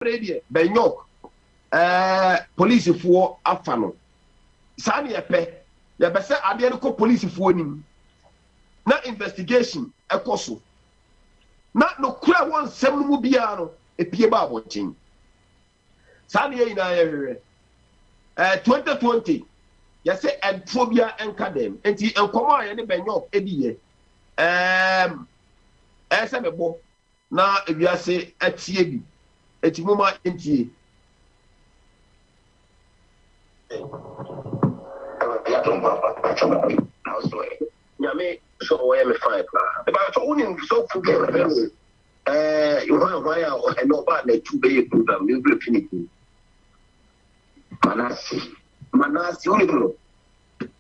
radio Benyok police for afano sani yepe yebese ade ko police for nim na investigation ekoso na no kura won sem mu bia no epie ba abochin sani ye ina ye 2020 yese entropia enkadem enti enkomo aye ne Benyok ediye ese mebo na ebiase atie bi eti moma entie Yami so where me fight about owning so forget you know why I know about the 2 day program you be finishing Manasi only bro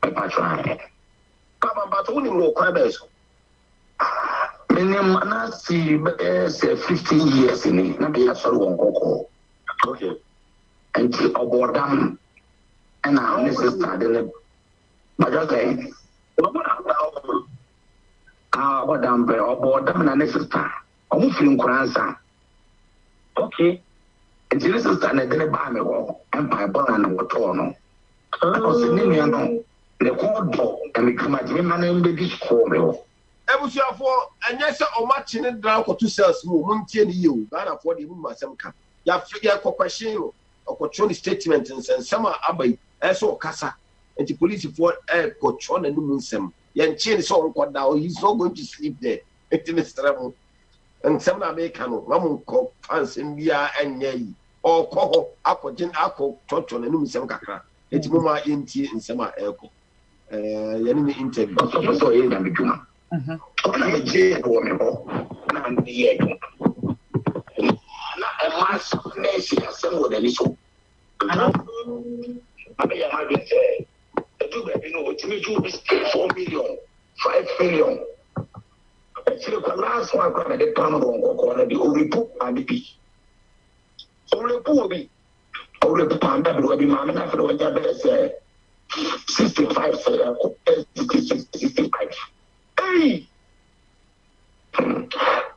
Papa but only no kwabes Manasi say 15 years in na be asoro won kokko okay and obodam and now this is started but okay what am be obodam na sister omu firi nkransa okay and this is na de ba me wo empire bona na woto no o se ni no le ko do e me kama je ma na mbe bi ko me wo ebusuafo enye se o ma chi ne dra ko to sales mu muntie ne yewu Ghana for the mu masem ka ya kokwahye no okotro statement nsensem abai eso kasa enti police for kotro na nu nsem ya nchi ne so nkoda he's not going to sleep there enti Mr. Mo nsem na America no mamu ko fans mbia enye yi o ko ho akojin akotro na nu nsem kakra enti mu ma enti nsem a eko yani ni interview so ye na biduma na je ko me ho na ndiye na emas nesi asem wo dani so abe ya ma be say do be no otimi ju 4 million 5 million actually ko last one ko na de pam ko na di oripu abi oripu pam da bi ma na fa do ja be say 65 say ko 65 hey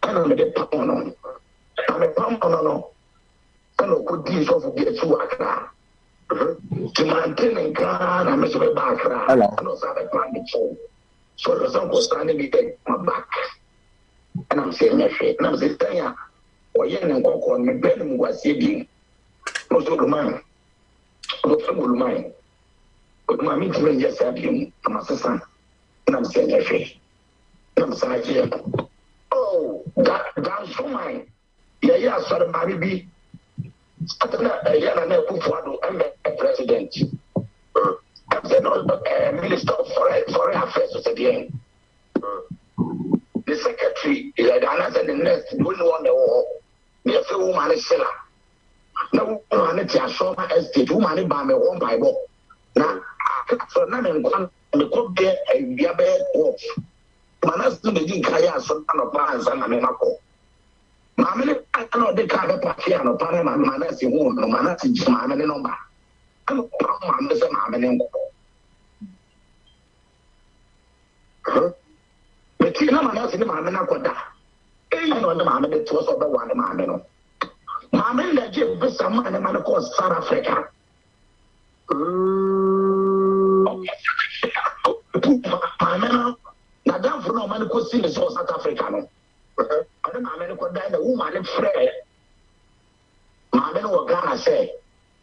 ana me de pam no ano ko di so fu get to akra to maintain God and me so back ano sa be plan so the song was standing me back and I'm saying that and I'm saying ya o ye ne nkoko me be ne ngwase bi no so do man but my meet me just have you I'm assistant and I'm saying that I'm saying oh that's so mine yeah sorry my baby na Kufuado I'm president I'm the minister of foreign affairs at the end the secretary is another the next don't want the war me a woman is seller na woman ti aso ma estate woman ba me one bible na so na me nkwan me ko be bia be off manas no be din kaya so na pa ansa na me mako mamele ano de ka be patia no pare ma manasi hu no manasi mamele no ba ano mamele se mamele ngo beti na manasi ni mamele akoda no na mamele to so be wa na mamele no mamele da je be sama na man ko South Africa mamele na dan fo no man ko si ni South Africa no I don't know ko da woman frere ma be no Ghana say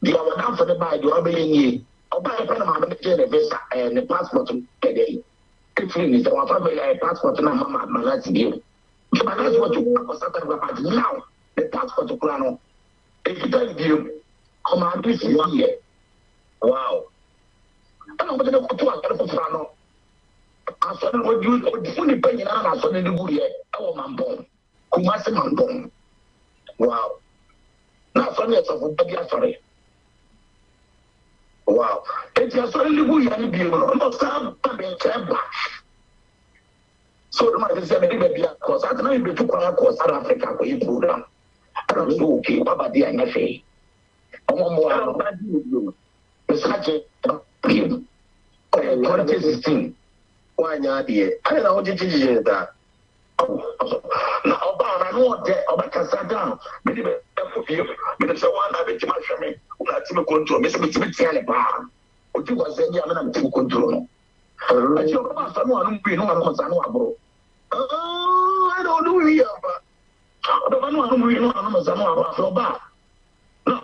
the one for the buy the obey oba e na ma be the visa and passport today if you the one family passport na mama malati bi the passport to South Africa now the passport to plano if you tell you come and this year wow I don't know what to plano aso na oju funi penyina na aso na dugu ye awo mambon kumase mambon wow na aso na so fu bia sorry wow eti aso na dugu ye ni bi no sa ba be cheba so ma se me be bia ko sa na be tu kwa ko South Africa ko yi program ara so okay baba dia nya fe omo mo a ba di sa che 2016 wanya die ana na ojijiji da na oba na no de oba kasa down me be Minister one I bet you my family, Team control, Mr. Tiana. What you was saying, I'm team control. I don't know. I don't know here, but I don't know about no,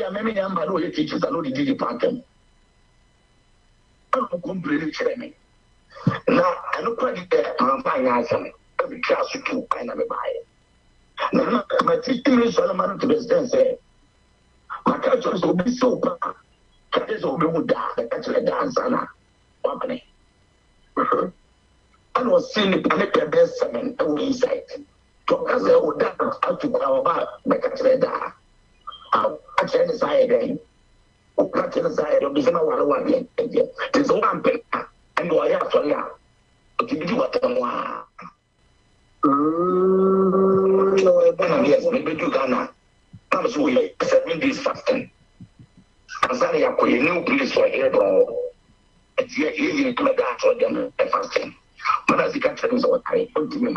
I mean, I'm by the way, teachers are not the department. I don't completely me. Now, I look like I'm buying item. Every class you two, I never buy it. Now, my teaching is Solomon to the stand say, my culture will be so bad. That is all we would die, the culture dance, Anna. Company. I was seeing the panic at best seven inside. To us, I would dance out to our bar, the culture die. I'll catch any side again. Catch any side of the same one again. There's one paper, and I have to learn. But you do what I want. Yes, maybe do Ghana. I'm so late, 7 days fasting. I'm sorry, I put a new place for here, bro. It's yet easy to make that for them fasting. But as you can tell me, so I don't give me.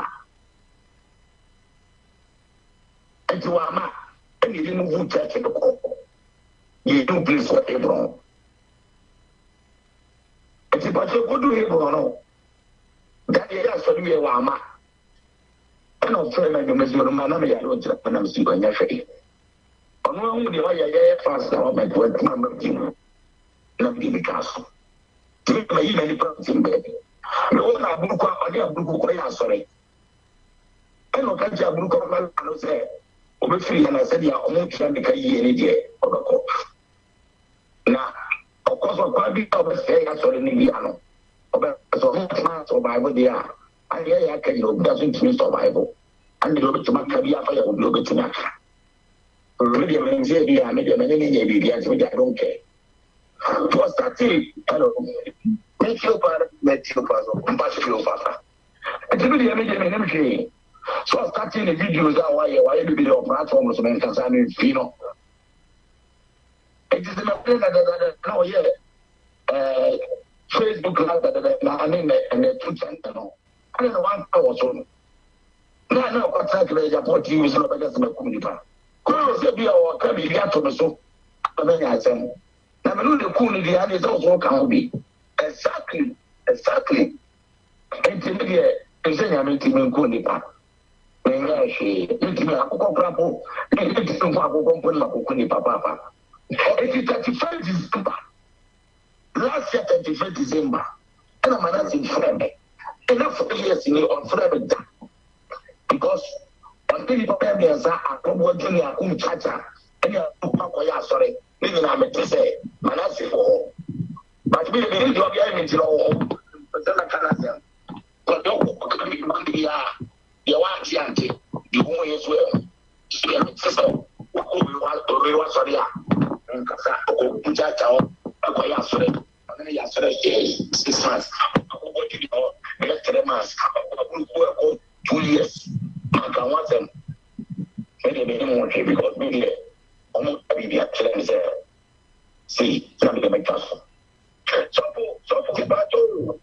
And you are my. And you didn't move church in the court. You do please for Hebron. It's about you go to Hebron. That is for you, Wama. And I'm afraid my name is your man. I don't know when I'm seeing your face. On one of the fast now, my 12th number team. Not give me castle. Take my many problems in bed. No one have book on your book, sorry. I don't catch your book on my say. Free and I said, yeah, almost trying to get any day of the court. Now, of course, I'll probably say I saw the Niviano. So much survival there. I hear I can doesn't mean survival. And the little to my career for your look to me. Really, I don't care. To a starting, hello. Make your part, let your puzzle, but your father. It's really a so I'm starting the videos that why you be on platforms and concerning Fino. It is in a place that now, yeah, Facebook, and the Twitter. I don't know one hour so. No, what's that? I put you in the community. Could be our cabin to the so. I said, now, the community is also can be. Exactly. Intermediate is a meeting in Kunipa. It is 35 December. Last year, 35 December. And I'm announcing Friday. Enough for years on Friday. Because on the Papers are probably Junior Kum Chacha. And you're sorry. Maybe I'm to say, Manasi for. But we didn't do a game into all. But then I can't. But don't be you want Yankee, you won't as well. She and sister, we want to real sorry. And Kasa, acquire sorry. And yesterday, 6 months. What did you know? Elected mass, 2 years. I can want them. Maybe more because maybe almost be a challenge. See, something like that. So, about you.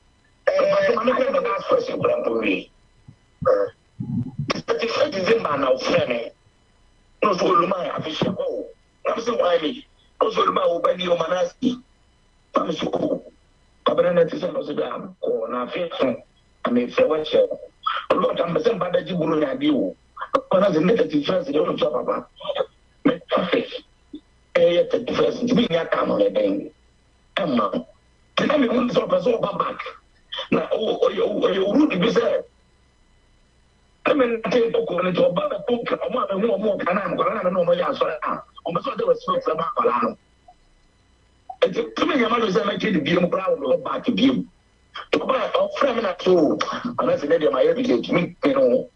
I'm not going to ask for some problem. The defense is in man of Fleming. No, so my official. I'm so wily. Also, my open your Manaski. I'm so. Cabinet is also down. Or not fit. I mean, so much. A lot of them, but that you wouldn't have you. One of the negative first, you don't talk about. Make perfect. The defense to me, I come on a thing. Emma. Tell me what's up as all back. Now, you would be said. I mean, I can't talk on it about a book. I want to know more. And I'm going to know my answer. On the sort of respect from Malano. To me, your mother is making the game proud of back to game. To buy a friend at all. And that's the lady of my education. Me, you know,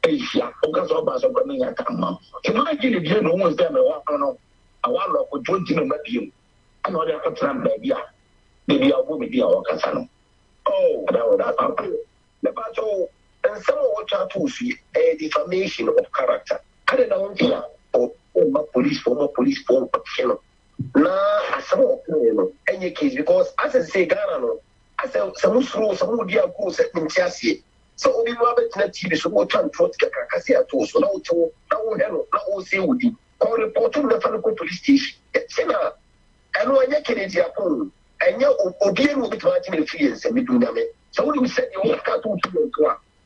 Asia, because of us are coming at come. To my guinea, you know, was there. I want to 20 million. I know they're a baby. Maybe I will be our Casano. Oh, that's the battle. And some of what you see a defamation of character. I don't know here or police form official. Now, as some of any case, because as I say, Ghana, as some slow, some would be a go set in chassis. So we were better TV, so what time to get Cassia to so now hello, now see with you. call report to the Fanaco police station. Sena, I know I can't and you obey will be to me fears and we do them. So you said you walk out to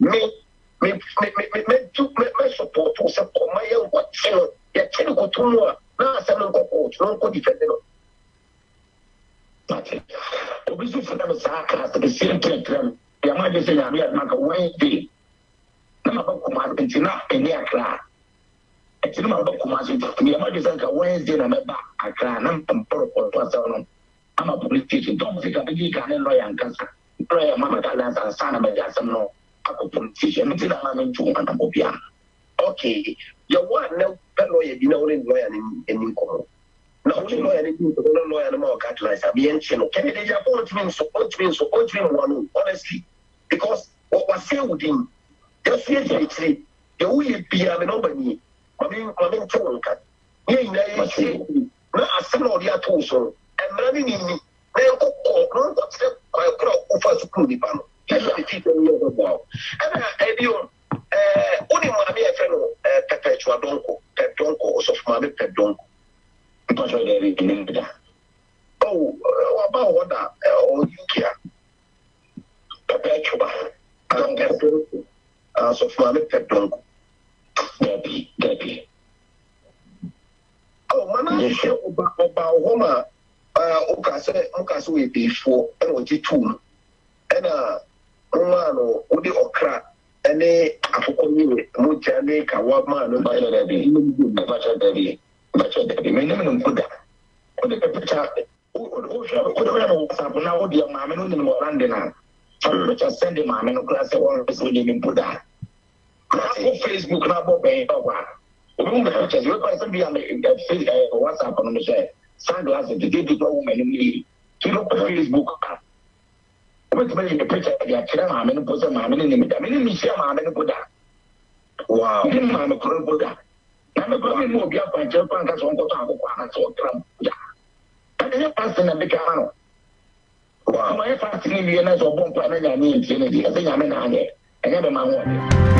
me support to support my own what channel, yet channel to more. Now, some of the defendant. Obi so for them saka the same thing ya ma dey say ya maka Wednesday na ma ba kuma ntina eni akra etini ma ba kuma so ya ma dey say ka Wednesday na meba akra na mporo to so no ama police station don say ka bi ka na lawyer nkasa lawyer mama ta la sana ba ja sam no ako police station ntina ma ntu na bo bia okay ya wa na lawyer bi na lawyer ni ko na only lawyer no lawyer no more catalyze abi chino can they just support me one honestly because what was said with him just say the we be am no bani I mean to kan ye na say na asem dia to so and running in me na ko no what say ko ofa school di pa no just the people here about and ebio oni ma me e fe no perpetual donko so for me pedonko because of the beginning of that. Oh, about what that? Oh, you care. Perpetual. I don't get it. So for me, pedonko. Debbie. Oh, man, I share about Homa. Okase we before, and what you two. And Romano, Udi Okra, and they Apokomi, Mujane, Kawama, no by the Debbie. But the minimum put that. What the picture? Who now would your mamma in Morandina? From which I send him, mamma, class one is with him put that. Facebook, now, pay over. Remember, pictures, you're going to be on the WhatsApp on the share. Sunglasses, the day to go woman in me. To look at Facebook. What's making the picture of your children, and put some mamma in the minute, me share mamma and put that. Wow, mamma couldn't put that. I'm going to be up by Japan as one to Trump. Yeah. And you're passing a big amount. Wow, my fasting in the end of one planet, I mean, I think I'm in a hundred. I never mind.